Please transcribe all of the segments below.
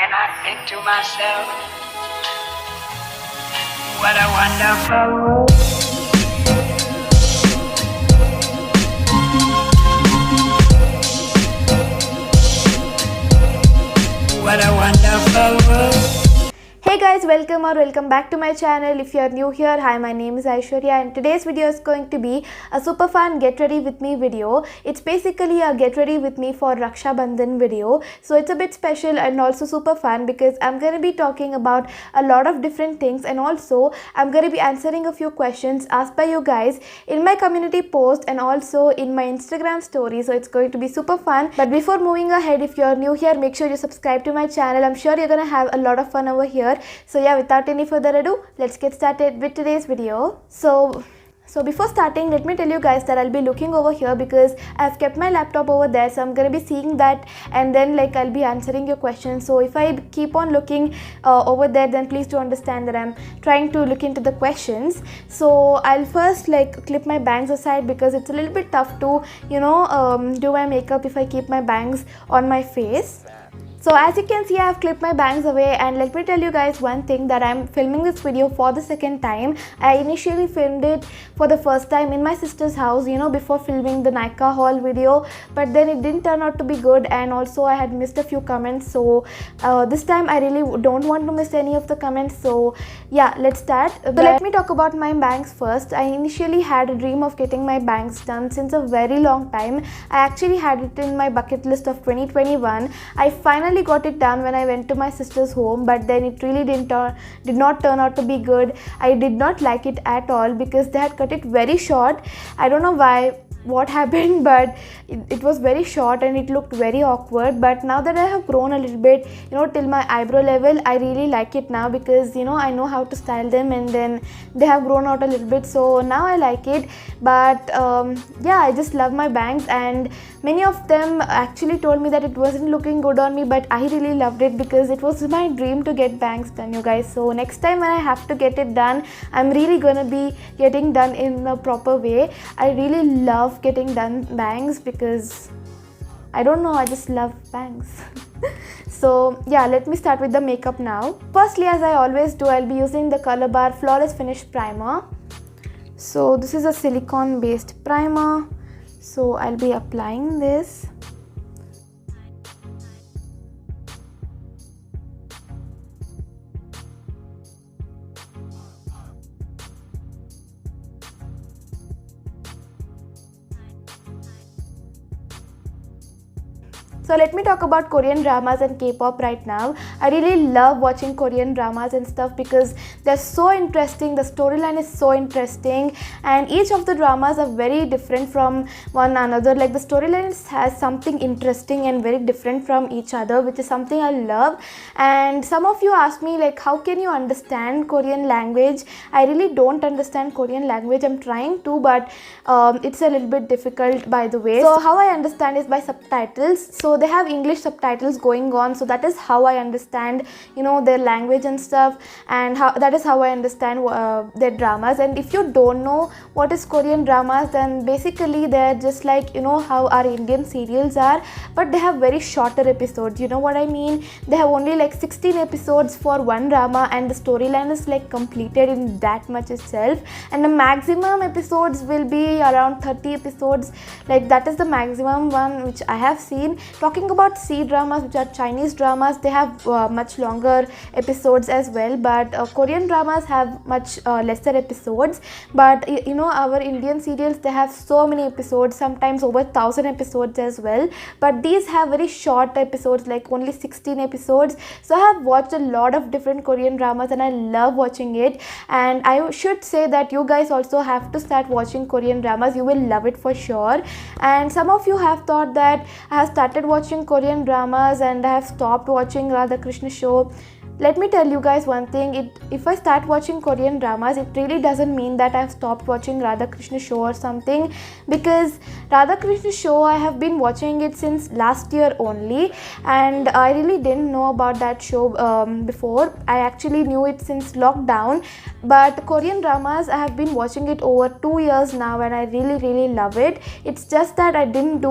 And I think to myself, what a wonderful world. What a wonderful world. Hey guys, welcome back to my channel. If you are new here, hi, my name is Aishwarya and today's video is going to be a super fun get ready with me video. It's basically a get ready with me for Raksha Bandhan video. So it's a bit special and also super fun because I'm going to be talking about a lot of different things, and also I'm going to be answering a few questions asked by you guys in my community post and also in my Instagram story. So it's going to be super fun. But before moving ahead, if you are new here, make sure you subscribe to my channel. I'm sure you're going to have a lot of fun over here. So yeah, without any further ado, let's get started with today's video. So before starting, let me tell you guys that I'll be looking over here because I've kept my laptop over there, so I'm going to be seeing that and then I'll be answering your questions. So if I keep on looking over there, then please do understand that I'm trying to look into the questions. So I'll first clip my bangs aside because it's a little bit tough to do my makeup if I keep my bangs on my face. So as you can see, I have clipped my bangs away, and let me tell you guys one thing, that I'm filming this video for the second time. I initially filmed it for the first time in my sister's house, before filming the Nika haul video, but then it didn't turn out to be good, and also I had missed a few comments. So this time I really don't want to miss any of the comments. So yeah, let's start. So let me talk about my bangs first. I initially had a dream of getting my bangs done since a very long time. I actually had it in my bucket list of 2021. I finally got it done when I went to my sister's home, but then it really did not turn out to be good. I did not like it at all because they had cut it very short. I don't know what happened, but it was very short and it looked very awkward. But now that I have grown a little bit, till my eyebrow level, I really like it now because I know how to style them, and then they have grown out a little bit, so now I like it. But yeah, I just love my bangs, and many of them actually told me that it wasn't looking good on me, but I really loved it because it was my dream to get bangs done, you guys. So next time when I have to get it done, I'm really gonna be getting done in a proper way. I really love getting done bangs because I don't know, I just love bangs. So yeah, let me start with the makeup now. Firstly, as I always do, I'll be using the Color Bar Flawless Finish Primer. So this is a silicone based primer, so I'll be applying this. So let me talk about Korean dramas and K-pop right now. I really love watching Korean dramas and stuff because they're so interesting. The storyline is so interesting, and each of the dramas are very different from one another. Like the storyline has something interesting and very different from each other, which is something I love. And some of you asked me how can you understand Korean language? I really don't understand Korean language. I'm trying to, but it's a little bit difficult, by the way. So how I understand is by subtitles. So they have English subtitles going on, so that is how I understand their language and stuff, and that is how I understand their dramas. And if you don't know what is Korean dramas, then basically they're just how our Indian serials are, but they have very shorter episodes. You know what I mean? They have only 16 episodes for one drama, and the storyline is completed in that much itself, and the maximum episodes will be around 30 episodes. That is the maximum one which I have seen. Talking about C dramas, which are Chinese dramas, they have much longer episodes as well, but Korean dramas have much lesser episodes. But our Indian serials, they have so many episodes, sometimes over 1,000 episodes as well, but these have very short episodes, only 16 episodes. So I have watched a lot of different Korean dramas and I love watching it, and I should say that you guys also have to start watching Korean dramas. You will love it for sure. And some of you have thought that I have started watching Korean dramas and I have stopped watching Radha Krishna show. Let me tell you guys one thing, if I start watching Korean dramas, it really doesn't mean that I've stopped watching Radha Krishna show or something, because Radha Krishna show, I have been watching it since last year only, and I really didn't know about that show before. I actually knew it since lockdown, but Korean dramas, I have been watching it over 2 years now, and I really love it. It's just that I didn't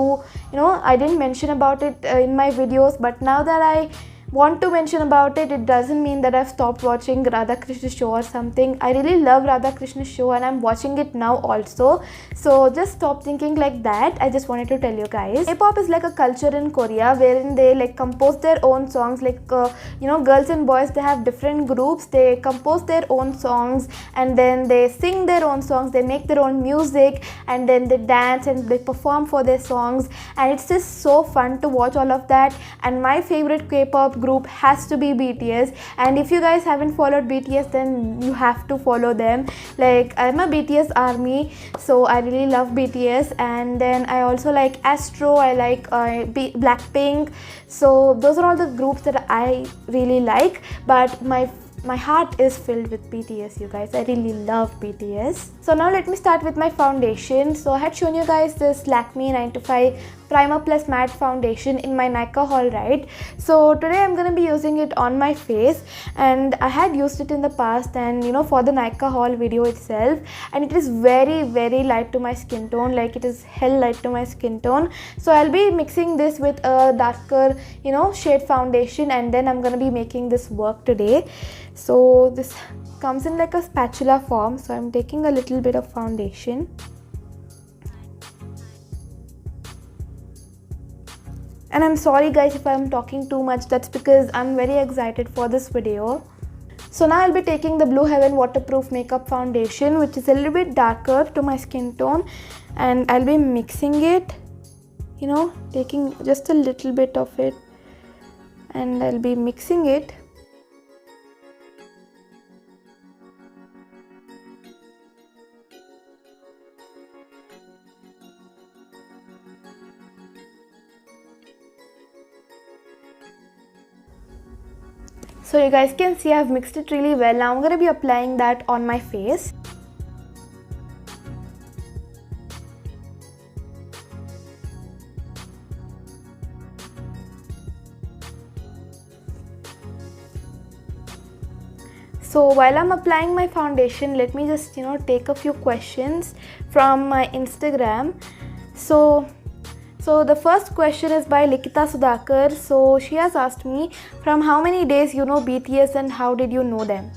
mention about it in my videos, but now that I want to mention about it, it doesn't mean that I've stopped watching Radha Krishna show or something. I really love Radha Krishna show and I'm watching it now also. So just stop thinking like that. I just wanted to tell you guys. K-pop is like a culture in Korea wherein they like compose their own songs. Like girls and boys, they have different groups. They compose their own songs and then they sing their own songs. They make their own music and then they dance and they perform for their songs. And it's just so fun to watch all of that. And my favorite K-pop group has to be BTS, and if you guys haven't followed BTS, then you have to follow them. Like, I'm a BTS army, so I really love BTS. And then I also like Astro, I like Blackpink. So those are all the groups that I really like, but my heart is filled with BTS, you guys. I really love BTS. So now let me start with my foundation. So I had shown you guys this Lakme 9to5 Primer Plus Matte Foundation in my Nykaa haul, right? So today I'm going to be using it on my face, and I had used it in the past and for the Nykaa haul video itself, and it is very, very light to my skin tone. Like, it is hell light to my skin tone. So I'll be mixing this with a darker shade foundation, and then I'm going to be making this work today. So this comes in like a spatula form, so I'm taking a little bit of foundation. And I'm sorry guys if I'm talking too much, that's because I'm very excited for this video. So now I'll be taking the Blue Heaven Waterproof Makeup Foundation, which is a little bit darker to my skin tone, and I'll be mixing it, taking just a little bit of it, and I'll be mixing it. So you guys can see I've mixed it really well. Now I'm going to be applying that on my face. So while I'm applying my foundation, let me just take a few questions from my Instagram. So the first question is by Likita Sudhakar. So she has asked me, from how many days you know BTS and how did you know them?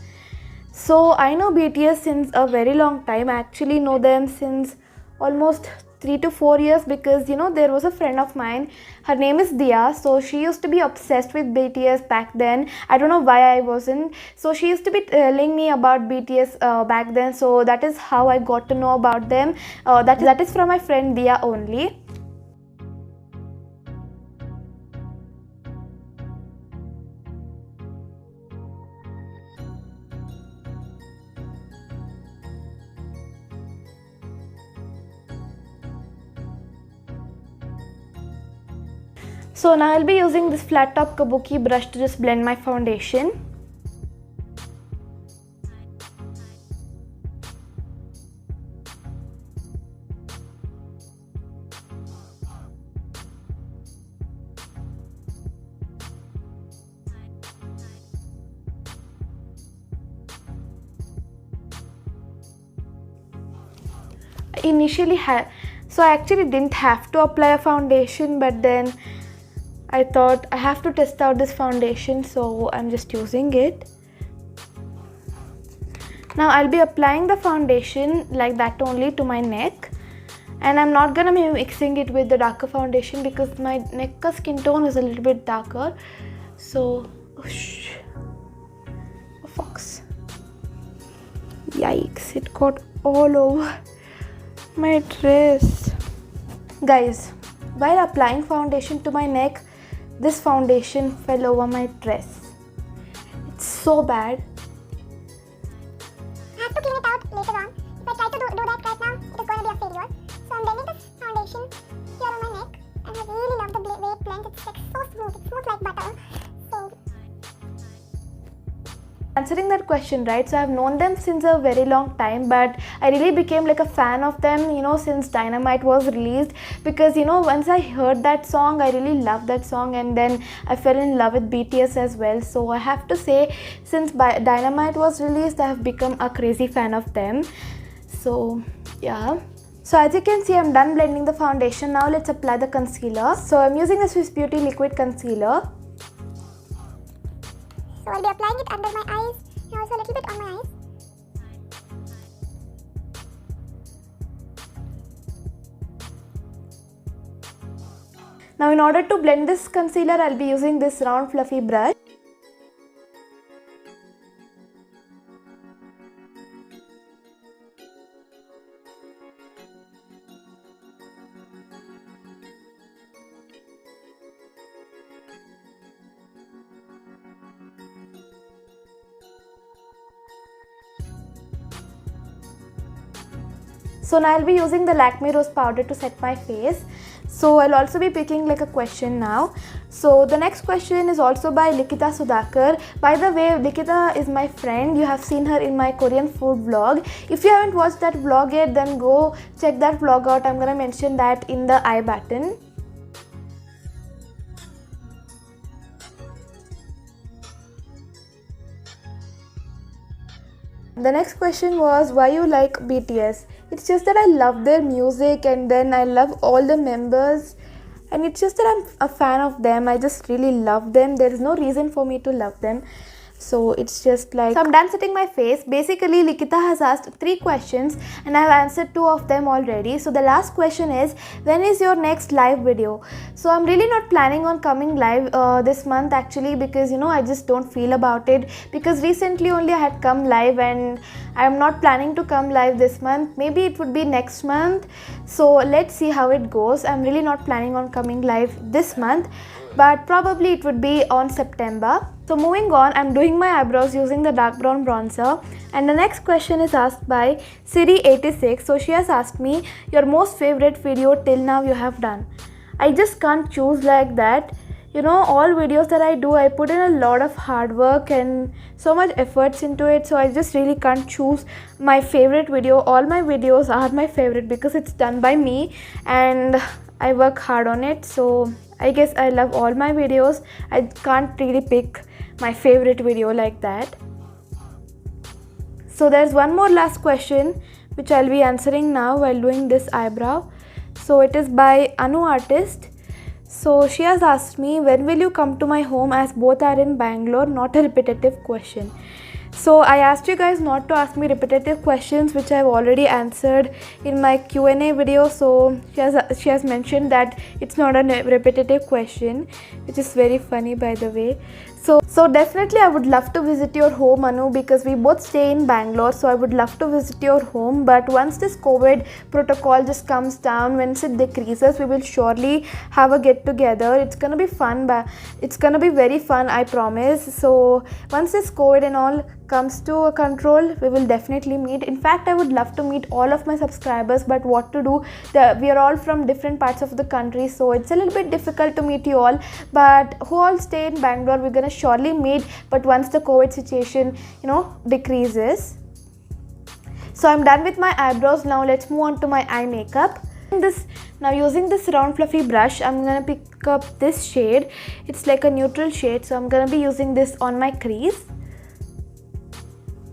So I know BTS since a very long time. I actually know them since almost 3 to 4 years, because there was a friend of mine, her name is Dia. So she used to be obsessed with BTS back then. I don't know why I wasn't. So she used to be telling me about BTS back then. So that is how I got to know about them. That is from my friend Dia only. So now I'll be using this flat top kabuki brush to just blend my foundation. I actually didn't have to apply a foundation, but then I thought I have to test out this foundation, so I'm just using it. Now I'll be applying the foundation like that only to my neck, and I'm not gonna be mixing it with the darker foundation because my neck skin tone is a little bit darker. So, oh fox, yikes, it got all over my dress. Guys, while applying foundation to my neck, this foundation fell over my dress. It's so bad. I have to clean it out later on. If I try to do that right now, it is going to be a failure. So I'm blending this foundation here on my neck, and I really love the way it blends. It's like so smooth. It's smooth like butter. So answering that question, right? So I've known them since a very long time, but I really became like a fan of them, since Dynamite was released, because once I heard that song, I really loved that song, and then I fell in love with BTS as well. So I have to say, since Dynamite was released, I have become a crazy fan of them. So yeah. So as you can see, I'm done blending the foundation. Now let's apply the concealer. So I'm using the Swiss Beauty Liquid Concealer. So I'll be applying it under my eyes and also a little bit on my eyes. Now in order to blend this concealer, I'll be using this round fluffy brush. So now I'll be using the Lakme Rose powder to set my face. So I'll also be picking like a question now. So the next question is also by Likita Sudhakar. By the way, Likita is my friend. You have seen her in my Korean food vlog. If you haven't watched that vlog yet, then go check that vlog out. I'm gonna mention that in the I button. The next question was why you like BTS. It's just that I love their music and then I love all the members, and it's just that I'm a fan of them. I just really love them. There is no reason for me to love them. So it's just like, so I'm done setting my face. Basically, Likita has asked 3 questions and I've answered 2 of them already. So the last question is, when is your next live video? So I'm really not planning on coming live this month actually, because I just don't feel about it, because recently only I had come live and I'm not planning to come live this month. Maybe it would be next month. So let's see how it goes. I'm really not planning on coming live this month, but probably it would be on September. So moving on, I'm doing my eyebrows using the dark brown bronzer, and the next question is asked by Siri86. So she has asked me, your most favorite video till now you have done. I just can't choose like that. All videos that I do, I put in a lot of hard work and so much efforts into it, so I just really can't choose my favorite video. All my videos are my favorite because it's done by me and I work hard on it. So I guess I love all my videos. I can't really pick my favorite video like that. So there's one more last question which I'll be answering now while doing this eyebrow. So it is by Anu Artist. So she has asked me, when will you come to my home, as both are in Bangalore? Not a repetitive question. So I asked you guys not to ask me repetitive questions which I've already answered in my Q&A video. So she has mentioned that it's not a repetitive question, which is very funny by the way. So definitely I would love to visit your home, Anu, because we both stay in Bangalore. So I would love to visit your home, but once this COVID protocol just comes down, once it decreases, we will surely have a get together. It's gonna be fun, but it's gonna be very fun, I promise. So once this COVID and all comes to a control, we will definitely meet. In fact, I would love to meet all of my subscribers, but what to do, we are all from different parts of the country, so it's a little bit difficult to meet you all. But who all stay in Bangalore, we're gonna surely meet, but once the COVID situation decreases. So I'm done with my eyebrows. Now let's move on to my eye makeup. Now using this round fluffy brush, I'm gonna pick up this shade. It's like a neutral shade, so I'm gonna be using this on my crease.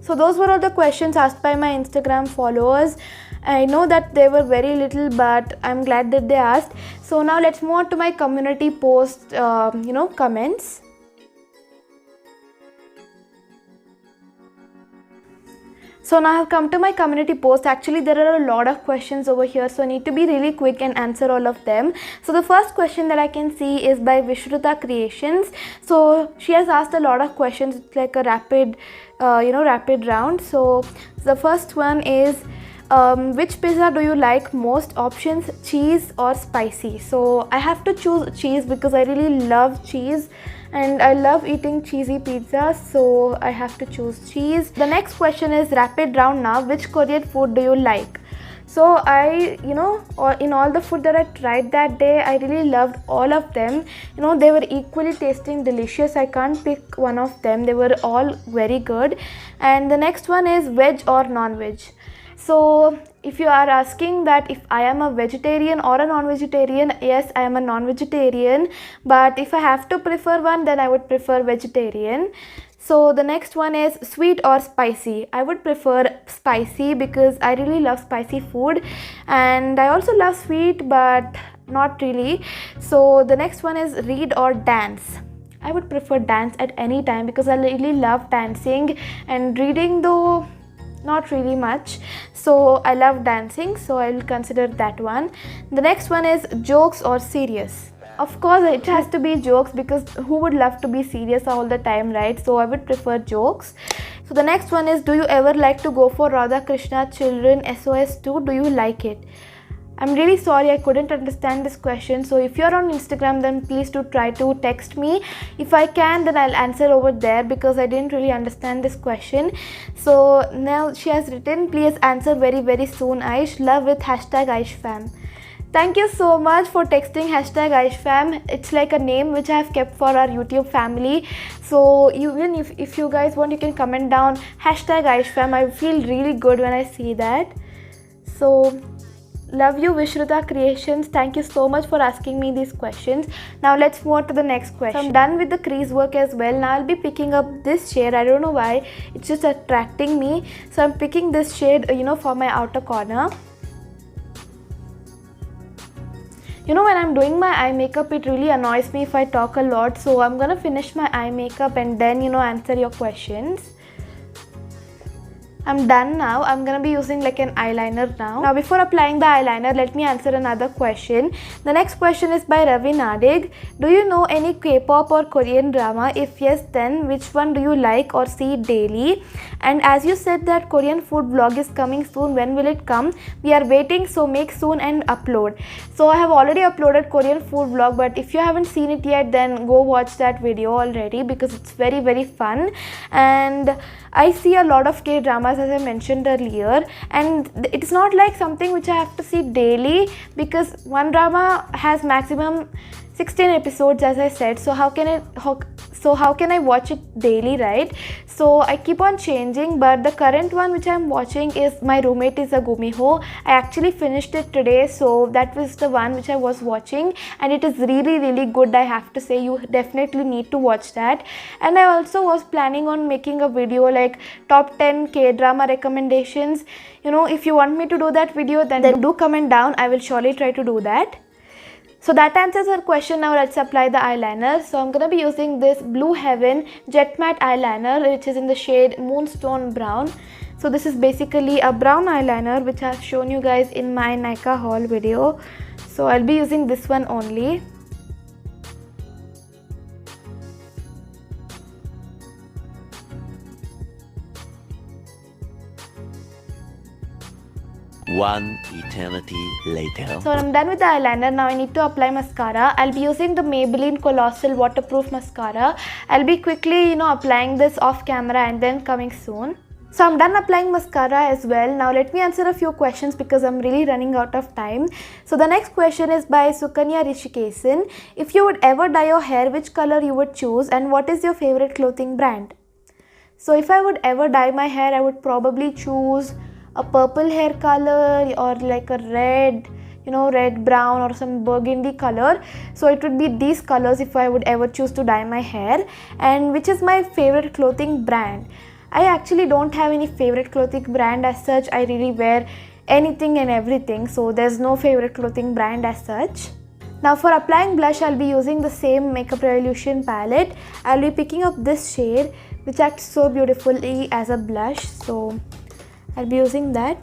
So those were all the questions asked by my Instagram followers. I know that they were very little, but I'm glad that they asked. So now let's move on to my community post comments. So now I have come to my community post. Actually, there are a lot of questions over here, so I need to be really quick and answer all of them. So the first question that I can see is by Vishruta Creations. So she has asked a lot of questions. It's like a rapid round. So the first one is, which pizza do you like most? Options: cheese or spicy. So I have to choose cheese because I really love cheese and I love eating cheesy pizza, so I have to choose cheese. The next question is rapid round now. Which Korean food do you like? So in all the food that I tried that day, I really loved all of them. They were equally tasting delicious. I can't pick one of them. They were all very good. And the next one is veg or non-veg. So if you are asking that if I am a vegetarian or a non-vegetarian, yes, I am a non-vegetarian, but if I have to prefer one, then I would prefer vegetarian. So the next one is sweet or spicy. I would prefer spicy because I really love spicy food, and I also love sweet but not really. So the next one is read or dance. I would prefer dance at any time because I really love dancing, and reading though not really much. So I love dancing, so I will consider that one. The next one is jokes or serious. Of course it has to be jokes because who would love to be serious all the time, right? So I would prefer jokes. So the next one is, do you ever like to go for Radha Krishna Children SOS 2? Do you like it? I'm really sorry I couldn't understand this question. So if you're on Instagram, then please do try to text me. If I can, then I'll answer over there because I didn't really understand this question. So now she has written, please answer very very soon Aish. Love with #AishFam. Thank you so much for texting #AishFam. It's like a name which I have kept for our YouTube family. So even if you guys want, you can comment down #AishFam. I feel really good when I see that. So love you, Vishruta Creations. Thank you so much for asking me these questions. Now let's move on to the next question. So I'm done with the crease work as well. Now I'll be picking up this shade. I don't know why, it's just attracting me. So I'm picking this shade, for my outer corner. When I'm doing my eye makeup, it really annoys me if I talk a lot. So I'm gonna finish my eye makeup and then answer your questions. I'm done now. I'm gonna be using like an eyeliner now. Now before applying the eyeliner, let me answer another question. The next question is by Ravi Nadig. Do you know any K-pop or Korean drama? If yes, then which one do you like or see daily? And as you said that Korean food vlog is coming soon, when will it come? We are waiting, so make soon and upload. So I have already uploaded Korean food vlog, but if you haven't seen it yet, then go watch that video already because it's very very fun. And I see a lot of K-dramas, as I mentioned earlier, and it's not like something which I have to see daily because one drama has maximum 16 episodes, as I said. So how can I watch it daily, right? So I keep on changing, but the current one which I'm watching is My Roommate is a Gumiho. I actually finished it today, so that was the one which I was watching, and it is really really good. I have to say, you definitely need to watch that. And I also was planning on making a video like top 10 K-drama recommendations. If you want me to do that video, then do comment down. I will surely try to do that. So that answers our question. Now let's apply the eyeliner. So I'm going to be using this Blue Heaven Jet Matte Eyeliner, which is in the shade Moonstone Brown. So this is basically a brown eyeliner which I've shown you guys in my Nykaa haul video. So I'll be using this one only. One eternity later. So I'm done with the eyeliner. Now I need to apply mascara. I'll be using the Maybelline Colossal Waterproof Mascara. I'll be quickly, applying this off camera and then coming soon. So I'm done applying mascara as well. Now let me answer a few questions because I'm really running out of time. So the next question is by Sukanya Rishikesan. If you would ever dye your hair, which color you would choose and what is your favorite clothing brand? So if I would ever dye my hair, I would probably choose a purple hair color or like a red, red brown or some burgundy color. So it would be these colors if I would ever choose to dye my hair. And which is my favorite clothing brand? I actually don't have any favorite clothing brand as such. I really wear anything and everything, so there's no favorite clothing brand as such. Now for applying blush, I'll be using the same Makeup Revolution palette. I'll be picking up this shade which acts so beautifully as a blush, so I'll be using that.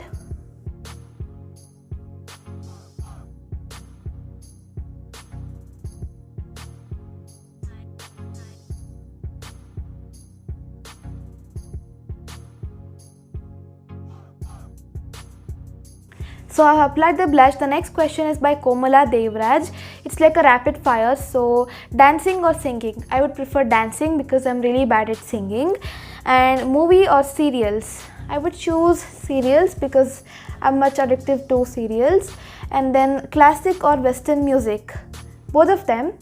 So I have applied the blush. The next question is by Komala Devraj. It's like a rapid fire. So dancing or singing? I would prefer dancing because I'm really bad at singing. And movie or serials? I would choose serials because I'm much addictive to serials. And then classic or western music? Both of them.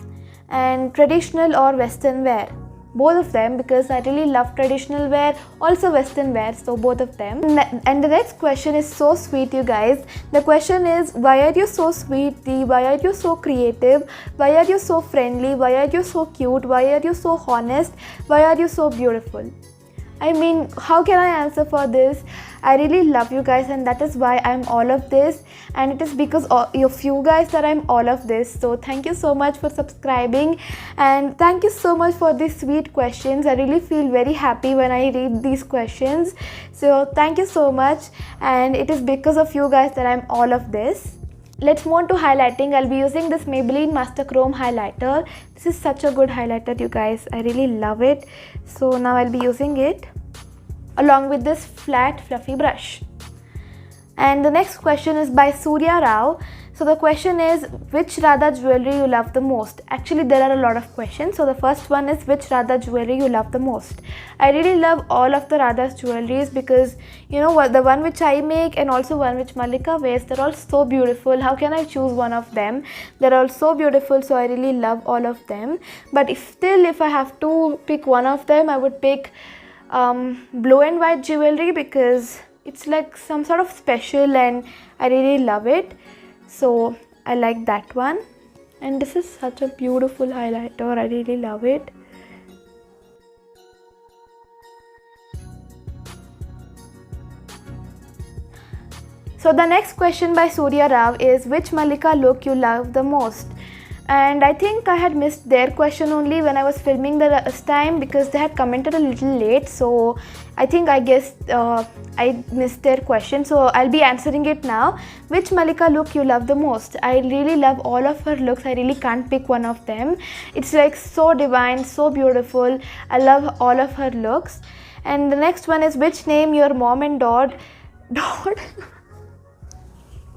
And traditional or western wear? Both of them because I really love traditional wear, also western wear, so both of them. And the next question is so sweet, you guys. The question is, why are you so sweet? Why are you so creative? Why are you so friendly? Why are you so cute? Why are you so honest? Why are you so beautiful? I mean, how can I answer for this? I really love you guys, and that is why I'm all of this, and it is because of you guys that I'm all of this. So thank you so much for subscribing, and thank you so much for these sweet questions. I really feel very happy when I read these questions. So thank you so much, and it is because of you guys that I'm all of this. Let's move on to highlighting. I'll be using this Maybelline Master Chrome highlighter. This is such a good highlighter, you guys. I really love it. So now I'll be using it along with this flat fluffy brush. And the next question is by Surya Rao. So the question is, which Radha jewelry you love the most? Actually, there are a lot of questions. So the first one is, which Radha jewelry you love the most? I really love all of the Radha's jewelries because, you know what, the one which I make and also one which Malika wears, they're all so beautiful. How can I choose one of them? They're all so beautiful, so I really love all of them. But if I have to pick one of them, I would pick blue and white jewelry because it's like some sort of special and I really love it. So I like that one, and this is such a beautiful highlighter. I really love it. So the next question by Surya Rao is, which Malika look you love the most? And I think I had missed their question only when I was filming the last time because they had commented a little late. So I guess I missed their question. So I'll be answering it now. Which Malika look you love the most? I really love all of her looks. I really can't pick one of them. It's like so divine, so beautiful. I love all of her looks. And the next one is, which name your mom and dad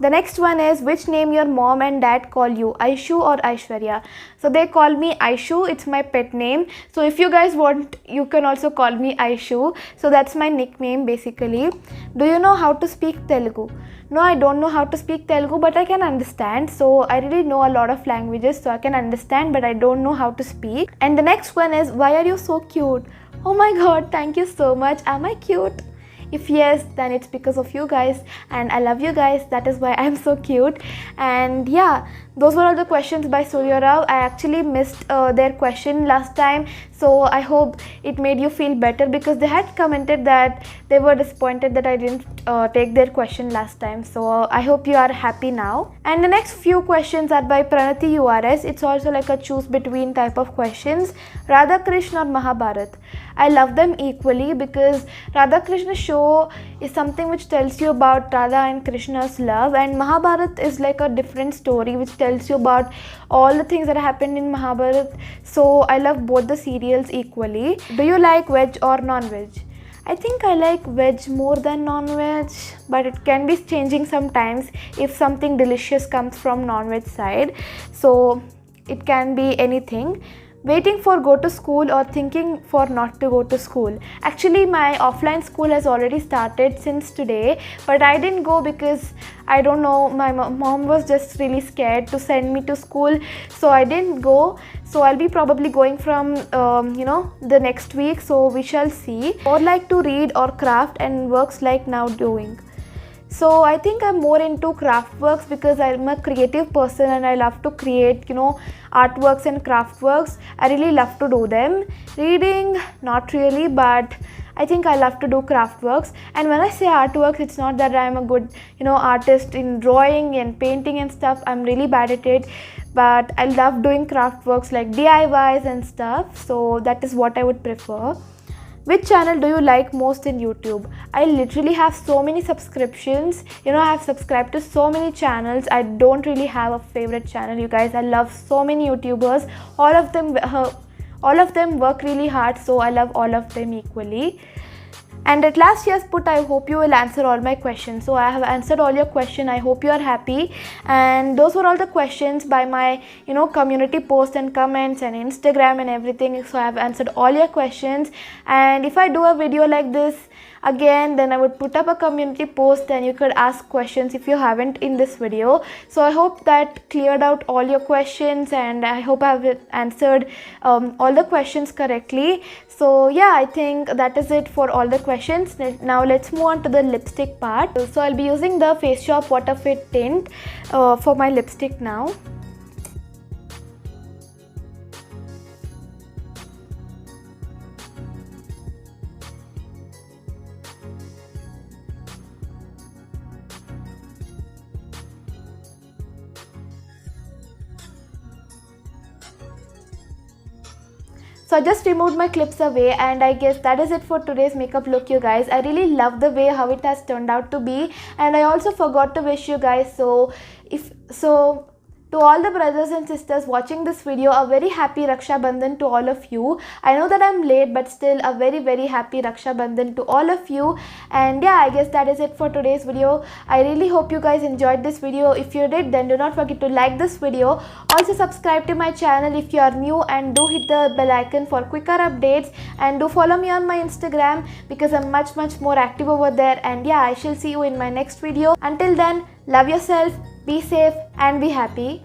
The next one is, which name your mom and dad call you, Aishu or Aishwarya? So they call me Aishu, it's my pet name. So if you guys want, you can also call me Aishu. So that's my nickname basically. Do you know how to speak Telugu? No, I don't know how to speak Telugu, but I can understand. So I really know a lot of languages, so I can understand, but I don't know how to speak. And the next one is, why are you so cute? Oh my god, thank you so much. Am I cute? If yes, then it's because of you guys, and I love you guys. That is why I'm so cute. And yeah, those were all the questions by Surya Rao. I actually missed their question last time, so I hope it made you feel better because they had commented that they were disappointed that I didn't take their question last time. So I hope you are happy now. And the next few questions are by Pranati URS. It's also like a choose between type of questions. Radha Krishna or Mahabharat? I love them equally because Radha Krishna show is something which tells you about Radha and Krishna's love, and Mahabharat is like a different story which tells you about all the things that happened in Mahabharat. So I love both the serials equally. Do you like veg or non-veg? I think I like veg more than non-veg, but it can be changing sometimes if something delicious comes from non-veg side. So it can be anything. Waiting for go to school or thinking for not to go to school? Actually, my offline school has already started since today, but I didn't go because I don't know, my mom was just really scared to send me to school, so I didn't go. So I'll be probably going from the next week, so we shall see. Or like to read or craft and works like now doing? So I think I'm more into craft works because I'm a creative person and I love to create, artworks and craft works. I really love to do them. Reading, not really, but I think I love to do craft works. And when I say artworks, it's not that I'm a good, artist in drawing and painting and stuff. I'm really bad at it. But I love doing craft works like DIYs and stuff. So that is what I would prefer. Which channel do you like most in YouTube? I literally have so many subscriptions. I have subscribed to so many channels. I don't really have a favorite channel, you guys. I love so many YouTubers. All of them work really hard, so I love all of them equally. And at last she has put, I hope you will answer all my questions. So I have answered all your questions. I hope you are happy. And those were all the questions by my community posts and comments and Instagram and everything. So I have answered all your questions. And if I do a video like this again, then I would put up a community post and you could ask questions if you haven't in this video. So I hope that cleared out all your questions, and I hope I have answered all the questions correctly. So yeah, I think that is it for all the questions. Now let's move on to the lipstick part. So I'll be using the Face Shop Water Fit tint for my lipstick now. So I just removed my clips away, and I guess that is it for today's makeup look, you guys. I really love the way how it has turned out to be, and I also forgot to wish you guys, to all the brothers and sisters watching this video, a very happy Raksha Bandhan to all of you. I know that I'm late, but still a very, very happy Raksha Bandhan to all of you. And yeah, I guess that is it for today's video. I really hope you guys enjoyed this video. If you did, then do not forget to like this video. Also subscribe to my channel if you are new, and do hit the bell icon for quicker updates, and do follow me on my Instagram because I'm much more active over there. And yeah, I shall see you in my next video. Until then, love yourself, be safe and be happy.